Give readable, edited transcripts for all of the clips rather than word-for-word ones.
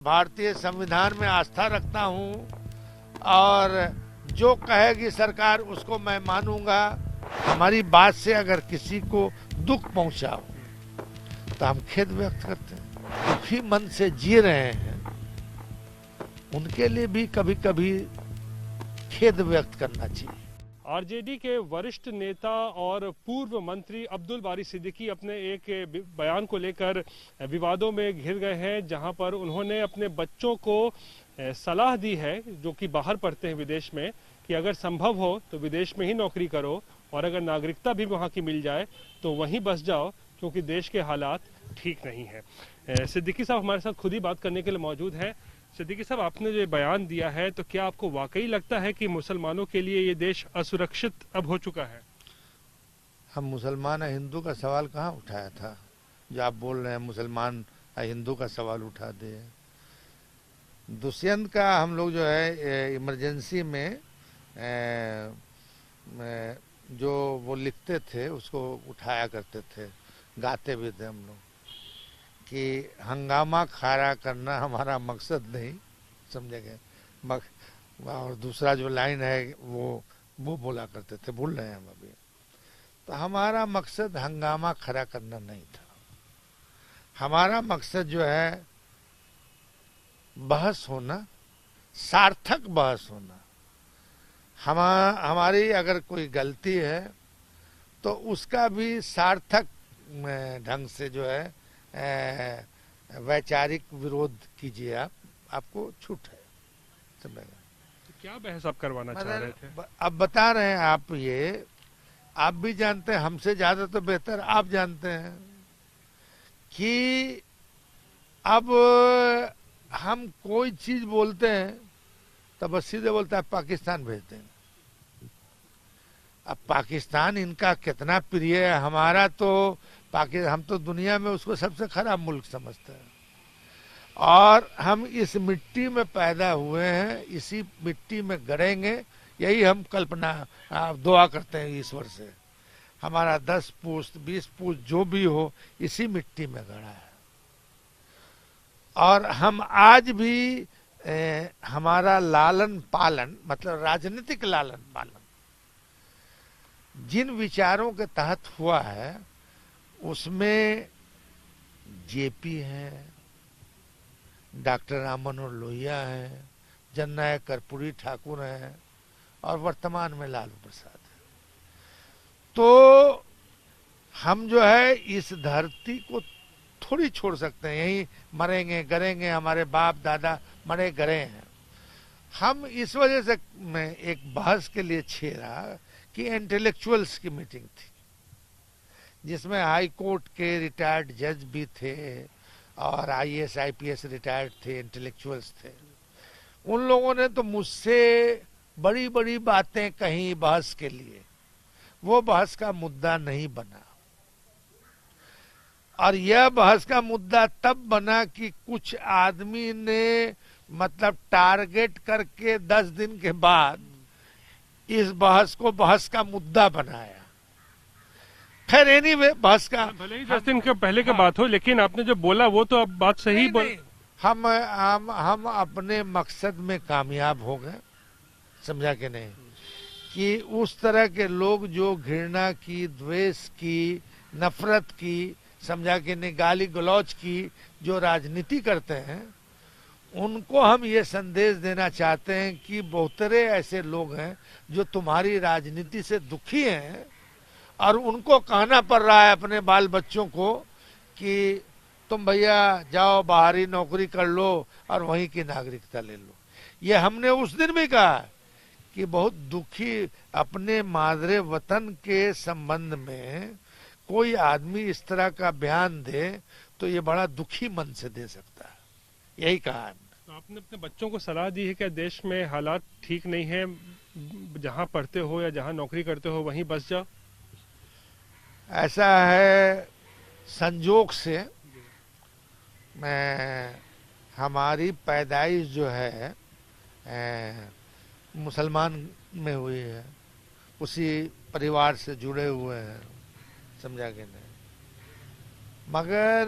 भारतीय संविधान में आस्था रखता हूं और जो कहेगी सरकार उसको मैं मानूंगा। हमारी बात से अगर किसी को दुख पहुंचा हो तो हम खेद व्यक्त करते हैं। दुखी मन से जी रहे हैं उनके लिए भी कभी कभी खेद व्यक्त करना चाहिए। आरजेडी के वरिष्ठ नेता और पूर्व मंत्री अब्दुल बारी सिद्दीकी अपने एक बयान को लेकर विवादों में घिर गए हैं, जहां पर उन्होंने अपने बच्चों को सलाह दी है जो कि बाहर पढ़ते हैं विदेश में, कि अगर संभव हो तो विदेश में ही नौकरी करो और अगर नागरिकता भी वहां की मिल जाए तो वहीं बस जाओ, क्योंकि देश के हालात ठीक नहीं है। सिद्दीकी साहब हमारे साथ खुद ही बात करने के लिए मौजूद हैं। सिद्दीकी साहब, आपने जो बयान दिया है तो क्या आपको वाकई लगता है कि मुसलमानों के लिए ये देश असुरक्षित अब हो चुका है? हम मुसलमान और हिंदू का सवाल कहाँ उठाया था जो आप बोल रहे हैं मुसलमान और हिंदू का सवाल उठा दे। दुष्यंत का हम लोग जो है इमरजेंसी में जो वो लिखते थे उसको उठाया करते थे, गाते भी थे हम लोग कि हंगामा खारा करना हमारा मकसद नहीं, समझेंगे। और दूसरा जो लाइन है वो बोला करते थे, भूल रहे हैं हम अभी। तो हमारा मकसद हंगामा खड़ा करना नहीं था। हमारा मकसद जो है बहस होना, सार्थक बहस होना। हमारी अगर कोई गलती है तो उसका भी सार्थक ढंग से जो है वैचारिक विरोध कीजिए। आपको छूट है, समझेगा। तो क्या बहस आप करवाना चाह रहे थे? अब बता रहे हैं आप भी जानते हैं, हमसे ज्यादा तो बेहतर आप जानते हैं कि अब हम कोई चीज बोलते हैं तो बस सीधे बोलता है पाकिस्तान भेज देंगे। अब पाकिस्तान इनका कितना प्रिय है, हमारा तो हम तो दुनिया में उसको सबसे खराब मुल्क समझते हैं। और हम इस मिट्टी में पैदा हुए हैं, इसी मिट्टी में गड़ेंगे, यही हम कल्पना दुआ करते हैं ईश्वर से। हमारा 10 पुश्त 20 पुश्त जो भी हो इसी मिट्टी में गड़ा है। और हम आज भी हमारा लालन पालन, मतलब राजनीतिक लालन पालन जिन विचारों के तहत हुआ है उसमें जेपी है, डॉक्टर राम मनोहर लोहिया है, जननायक कर्पूरी ठाकुर है और वर्तमान में लालू प्रसाद है। तो हम जो है इस धरती को थोड़ी छोड़ सकते हैं, यही मरेंगे गरेंगे, हमारे बाप दादा मरे गरे हैं। हम इस वजह से मैं एक बहस के लिए छेड़ा कि इंटेलेक्चुअल्स की मीटिंग थी जिसमें हाई कोर्ट के रिटायर्ड जज भी थे और आईएएस आईपीएस रिटायर्ड थे, इंटेलेक्चुअल्स थे। उन लोगों ने तो मुझसे बड़ी बड़ी बातें कही बहस के लिए, वो बहस का मुद्दा नहीं बना। और यह बहस का मुद्दा तब बना कि कुछ आदमी ने मतलब टारगेट करके 10 दिन के बाद इस बहस को बहस का मुद्दा बनाया। खैर एनीवे बहस का भले ही 10 दिन के पहले की बात हो, लेकिन आपने जो बोला वो तो अब बात सही बोल। हम अपने मकसद में कामयाब हो गए, समझा कि नहीं, कि उस तरह के लोग जो घृणा की, द्वेष की, नफरत की, समझा कि नहीं, गाली गलौज की जो राजनीति करते हैं, उनको हम ये संदेश देना चाहते हैं कि बहुतरे ऐसे लोग हैं जो तुम्हारी राजनीति से दुखी हैं और उनको कहना पड़ रहा है अपने बाल बच्चों को कि तुम भैया जाओ बाहरी नौकरी कर लो और वहीं की नागरिकता ले लो। ये हमने उस दिन भी कहा कि बहुत दुखी अपने मादरे वतन के संबंध में कोई आदमी इस तरह का बयान दे तो ये बड़ा दुखी मन से दे सकता है, यही कहा है। तो आपने अपने बच्चों को सलाह दी है कि देश में हालात ठीक नहीं है, जहां पढ़ते हो या जहां नौकरी करते हो वहीं बस जाओ? ऐसा है, संजोग से मैं हमारी पैदाइश जो है मुसलमान में हुई है, उसी परिवार से जुड़े हुए हैं, समझा कि नहीं। मगर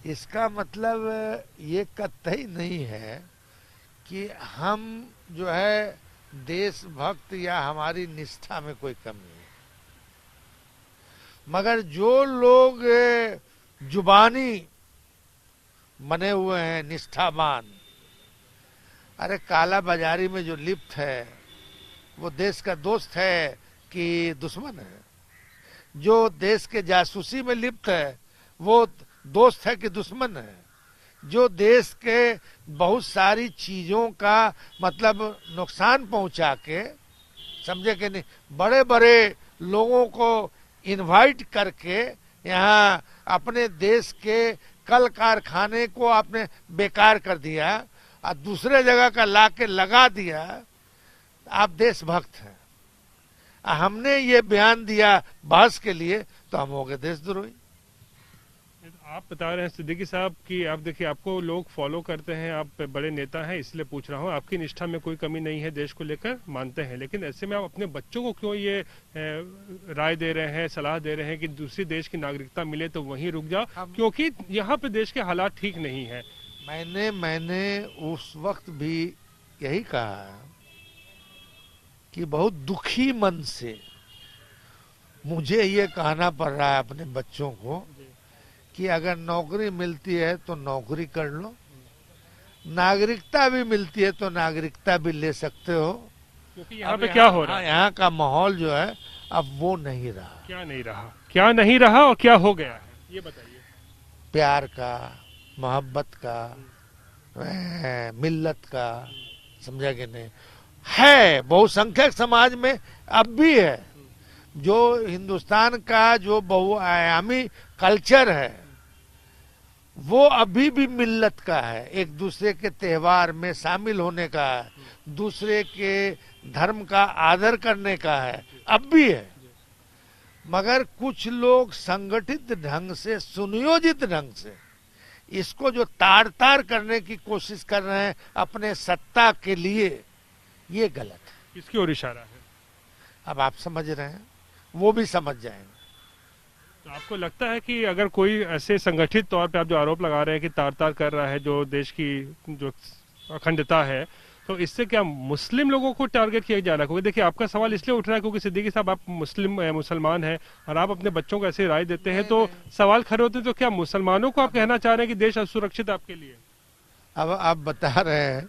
इसका मतलब ये कतई नहीं है कि हम जो है देशभक्त या हमारी निष्ठा में कोई कमी है, मगर जो लोग जुबानी बने हुए हैं निष्ठावान, अरे काला बाजारी में जो लिप्त है वो देश का दोस्त है कि दुश्मन है? जो देश के जासूसी में लिप्त है वो दोस्त है कि दुश्मन है? जो देश के बहुत सारी चीजों का मतलब नुकसान पहुंचा के, समझे कि नहीं, बड़े बड़े लोगों को इनवाइट करके यहाँ अपने देश के कल कारखाने को आपने बेकार कर दिया और दूसरे जगह का लाके लगा दिया, आप देशभक्त हैं। हमने ये बयान दिया बहस के लिए तो हम हो गए देशद्रोही। आप बता रहे हैं सिद्दीकी साहब कि आप देखिए, आपको लोग फॉलो करते हैं, आप बड़े नेता हैं, इसलिए पूछ रहा हूँ, आपकी निष्ठा में कोई कमी नहीं है, देश को लेकर मानते हैं, लेकिन ऐसे में आप अपने बच्चों को क्यों ये राय दे रहे हैं, सलाह दे रहे हैं कि दूसरी देश की नागरिकता मिले तो वहीं रुक जाओ, क्योंकि यहाँ पे देश के हालात ठीक नहीं है? मैंने उस वक्त भी यही कहा कि बहुत दुखी मन से मुझे ये कहना पड़ रहा है अपने बच्चों को कि अगर नौकरी मिलती है तो नौकरी कर लो, नागरिकता भी मिलती है तो नागरिकता भी ले सकते हो, क्योंकि यहाँ पे क्या हो रहा है, यहाँ का माहौल जो है अब वो नहीं रहा। क्या नहीं रहा? क्या नहीं रहा और क्या हो गया है, ये बताइए। प्यार का, मोहब्बत का, मिल्लत का, समझा कि नहीं, है बहुसंख्यक समाज में अब भी है। जो हिंदुस्तान का जो बहुआयामी कल्चर है वो अभी भी मिल्लत का है, एक दूसरे के त्योहार में शामिल होने का है, दूसरे के धर्म का आदर करने का है, अब भी है। मगर कुछ लोग संगठित ढंग से, सुनियोजित ढंग से इसको जो तार तार करने की कोशिश कर रहे हैं अपने सत्ता के लिए, ये गलत है। किसकी ओर इशारा है? अब आप समझ रहे हैं, वो भी समझ जाएंगे। तो आपको लगता है कि अगर कोई ऐसे संगठित तौर पे आप जो आरोप लगा रहे हैं कि तार तार कर रहा है जो देश की जो अखंडता है, तो इससे क्या मुस्लिम लोगों को टारगेट किया जा रहा है? क्योंकि देखिए, आपका सवाल इसलिए उठ रहा है क्योंकि सिद्दीकी साहब आप मुसलमान हैं और आप अपने बच्चों को ऐसे राय देते हैं, तो सवाल खड़े होते हैं, तो क्या मुसलमानों को आप कहना चाह रहे हैं कि देश असुरक्षित आपके लिए? अब आप बता रहे हैं,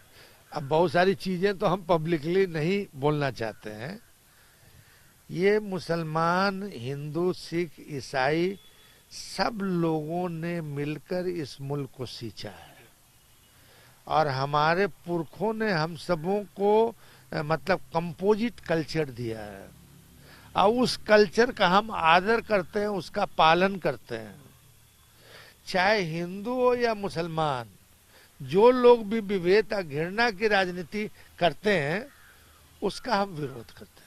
अब बहुत सारी चीजें तो हम पब्लिकली नहीं बोलना चाहते हैं। ये मुसलमान, हिंदू, सिख, ईसाई सब लोगों ने मिलकर इस मुल्क को सींचा है और हमारे पुरखों ने हम सबों को मतलब कंपोजिट कल्चर दिया है और उस कल्चर का हम आदर करते हैं, उसका पालन करते हैं। चाहे हिंदू हो या मुसलमान, जो लोग भी विभेद और घृणा की राजनीति करते हैं उसका हम विरोध करते हैं।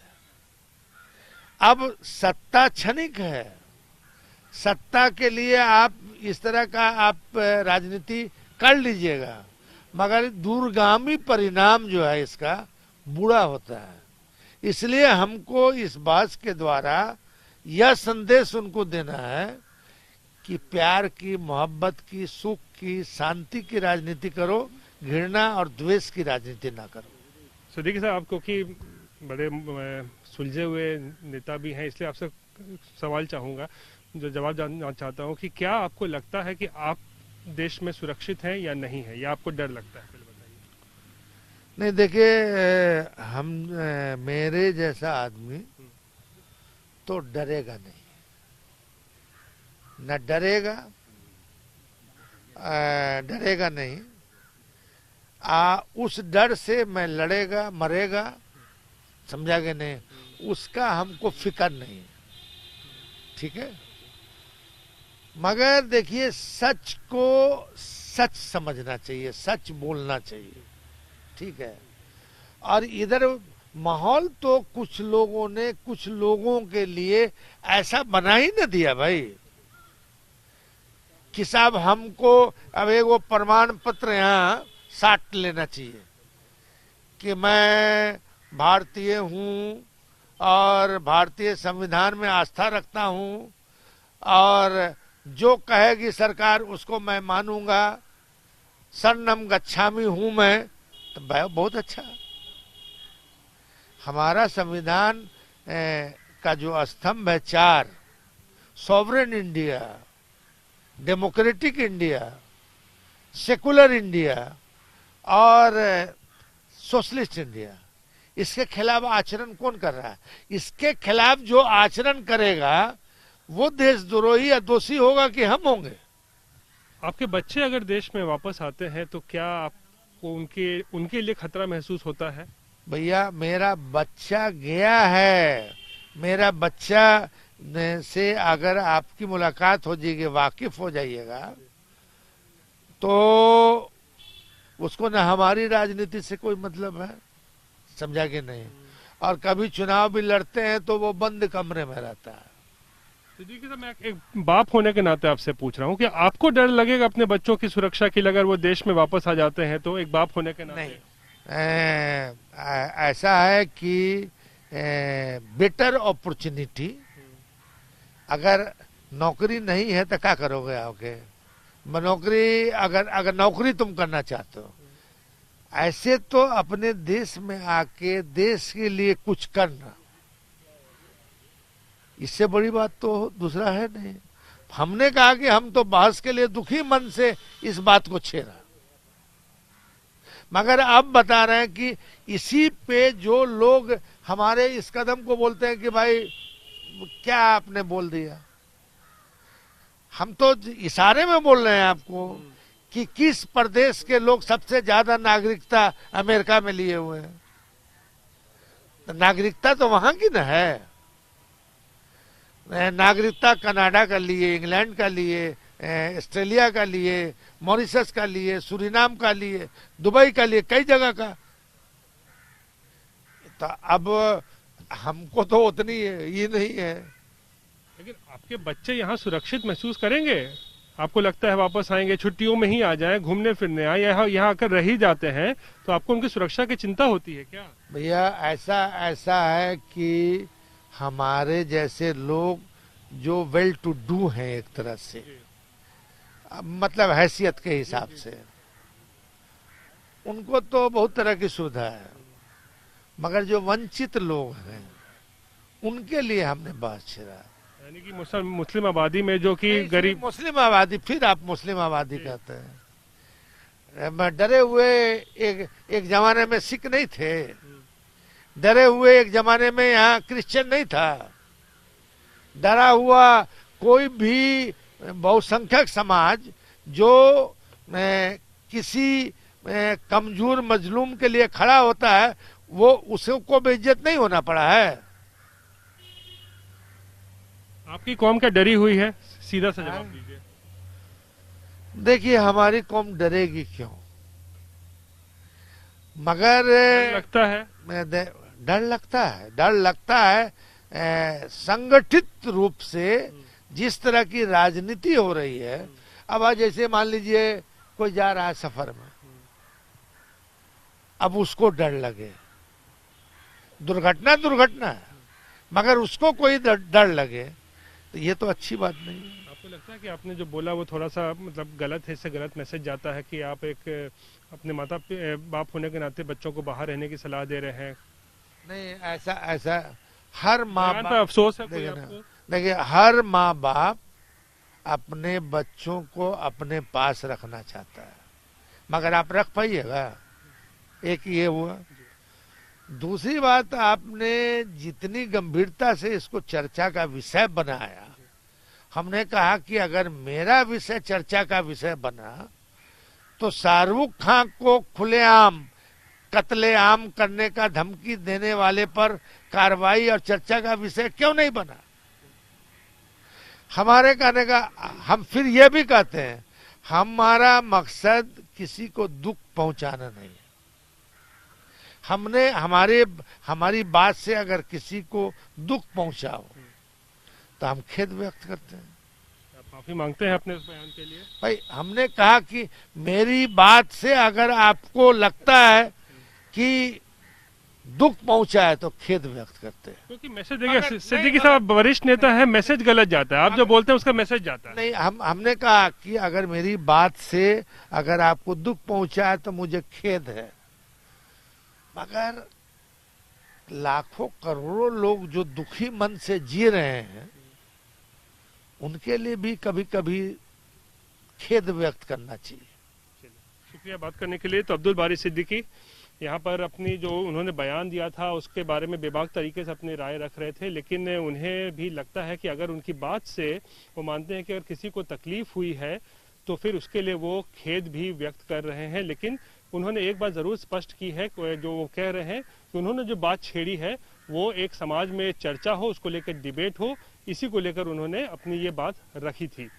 अब सत्ता क्षणिक है, सत्ता के लिए आप इस तरह का आप राजनीति कर लीजिएगा, मगर दूरगामी परिणाम जो है इसका बुरा होता है। इसलिए हमको इस बात के द्वारा यह संदेश उनको देना है कि प्यार की, मोहब्बत की, सुख की, शांति की राजनीति करो, घृणा और द्वेष की राजनीति ना करो। सिद्दीकी साहब, आप क्योंकि बड़े सुलझे हुए नेता भी हैं, इसलिए आपसे सवाल चाहूंगा, जो जवाब जानना चाहता हूं कि क्या आपको लगता है कि आप देश में सुरक्षित हैं या नहीं है, या आपको डर लगता है? पहले बताइए। नहीं, देखिए, हम मेरे जैसा आदमी तो डरेगा नहीं, न डरेगा, डरेगा नहीं। उस डर से मैं लड़ेगा, मरेगा, समझा कि नहीं, उसका हमको फिक्र नहीं, ठीक है। मगर देखिए, सच को सच समझना चाहिए, सच बोलना चाहिए, ठीक है। और इधर माहौल तो कुछ लोगों ने कुछ लोगों के लिए ऐसा बना ही न दिया भाई कि साहब हमको अब एक वो प्रमाण पत्र यहाँ साट लेना चाहिए कि मैं भारतीय हूँ और भारतीय संविधान में आस्था रखता हूँ और जो कहेगी सरकार उसको मैं मानूंगा, शरणम गच्छामि हूं मैं, तो बहुत अच्छा। हमारा संविधान का जो स्तंभ है 4, sovereign India, democratic India, secular India और सोशलिस्ट इंडिया, इसके खिलाफ आचरण कौन कर रहा है? इसके खिलाफ जो आचरण करेगा वो देशद्रोही या दोषी होगा कि हम होंगे। आपके बच्चे अगर देश में वापस आते हैं तो क्या आपको उनके उनके लिए खतरा महसूस होता है? भैया मेरा बच्चा गया है, मेरा बच्चा से अगर आपकी मुलाकात हो जाएगी, वाकिफ हो जाइएगा, तो उसको न हमारी राजनीति से कोई मतलब है, समझा कि नहीं। और कभी चुनाव भी लड़ते हैं तो वो बंद कमरे में रहता है। तो देखिए सर, मैं एक बाप होने के नाते आपसे पूछ रहा हूँ कि आपको डर लगेगा अपने बच्चों की सुरक्षा के लिए अगर वो देश में वापस आ जाते हैं तो, एक बाप होने के नाते? नहीं, ऐसा है कि बेटर अपॉर्चुनिटी, अगर नौकरी नहीं है तो क्या करोगे आओगे? नौकरी अगर नौकरी तुम करना चाहते हो, ऐसे तो अपने देश में आके देश के लिए कुछ करना, इससे बड़ी बात तो दूसरा है नहीं। हमने कहा कि हम तो बहस के लिए दुखी मन से इस बात को छेड़ा, मगर अब बता रहे हैं कि इसी पे जो लोग हमारे इस कदम को बोलते हैं कि भाई क्या आपने बोल दिया, हम तो इशारे में बोल रहे हैं आपको कि किस प्रदेश के लोग सबसे ज्यादा नागरिकता अमेरिका में लिए हुए हैं। तो नागरिकता तो वहां की ना है, नागरिकता कनाडा का लिए, इंग्लैंड का लिए, ऑस्ट्रेलिया का लिए, मॉरिशस का लिए, सूरीनाम का लिए, दुबई का लिए, कई जगह का। तो अब हमको तो उतनी ये नहीं है। लेकिन आपके बच्चे यहाँ सुरक्षित महसूस करेंगे? आपको लगता है वापस आएंगे, छुट्टियों में ही आ जाएं, घूमने फिरने आए, यहाँ आकर रह ही जाते हैं, तो आपको उनकी सुरक्षा की चिंता होती है क्या? भैया ऐसा है कि हमारे जैसे लोग जो वेल टू डू हैं एक तरह से, मतलब हैसियत के हिसाब से, उनको तो बहुत तरह की सुविधा है, मगर जो वंचित लोग हैं उनके लिए हमने बात छेड़ा। यानी कि मुस्लिम आबादी में जो कि गरीब मुस्लिम आबादी, फिर आप मुस्लिम आबादी कहते हैं। डरे हुए एक जमाने में सिख नहीं थे, डरे हुए एक जमाने में यहाँ क्रिश्चियन नहीं था, डरा हुआ कोई भी बहुसंख्यक समाज जो किसी कमजोर मजलूम के लिए खड़ा होता है, वो उसको बेइज्जत नहीं होना पड़ा है। आपकी कौम क्या डरी हुई है? सीधा सा जवाब दीजिए। देखिए हमारी कौम डरेगी क्यों, मगर लगता है डर लगता है संगठित रूप से जिस तरह की राजनीति हो रही है। अब आज जैसे मान लीजिए कोई जा रहा है सफर में, अब उसको डर लगे, दुर्घटना है, मगर उसको कोई डर लगे, तो ये तो अच्छी बात नहीं है। आपको लगता है कि आपने जो बोला वो थोड़ा सा मतलब गलत है, इससे गलत मैसेज जाता है कि आप एक अपने बाप होने के नाते बच्चों को बाहर रहने की सलाह दे रहे हैं? नहीं, ऐसा हर माँ बाप, अफसोस है कोई आपको? देखिए हर माँ बाप अपने बच्चों को अपने पास रखना चाहता है, मगर आप रख पाइएगा? एक ये हुआ। दूसरी बात, आपने जितनी गंभीरता से इसको चर्चा का विषय बनाया, हमने कहा कि अगर मेरा विषय चर्चा का विषय बना तो शाहरुख खान को खुलेआम कत्लेआम करने का धमकी देने वाले पर कार्रवाई और चर्चा का विषय क्यों नहीं बना? हमारे कहने का, हम फिर ये भी कहते हैं हमारा मकसद किसी को दुख पहुंचाना नहीं है। हमने हमारी बात से अगर किसी को दुख पहुंचा हो तो हम खेद व्यक्त करते हैं। आप माफी मांगते हैं अपने इस बयान के लिए? भाई हमने कहा कि मेरी बात से अगर आपको लगता है कि दुख पहुंचा है तो खेद व्यक्त करते हैं। क्योंकि मैसेज देखिए सिद्दीकी साहब वरिष्ठ नेता है, मैसेज गलत जाता है, आप जो बोलते हैं उसका मैसेज जाता है। नहीं, हमने कहा कि अगर मेरी बात से अगर आपको दुख पहुंचा है तो मुझे खेद है, मगर लाखों करोड़ों लोग जो दुखी मन से जी रहे हैं उनके लिए भी कभी कभी खेद व्यक्त करना चाहिए। शुक्रिया बात करने के लिए। तो अब्दुल बारी सिद्दीकी यहाँ पर अपनी जो उन्होंने बयान दिया था उसके बारे में बेबाक तरीके से अपनी राय रख रहे थे, लेकिन उन्हें भी लगता है कि अगर उनकी बात से वो मानते हैं कि अगर किसी को तकलीफ हुई है तो फिर उसके लिए वो खेद भी व्यक्त कर रहे हैं। लेकिन उन्होंने एक बात जरूर स्पष्ट की है, जो वो कह रहे हैं कि उन्होंने जो बात छेड़ी है वो एक समाज में चर्चा हो, उसको लेकर डिबेट हो, इसी को लेकर उन्होंने अपनी ये बात रखी थी।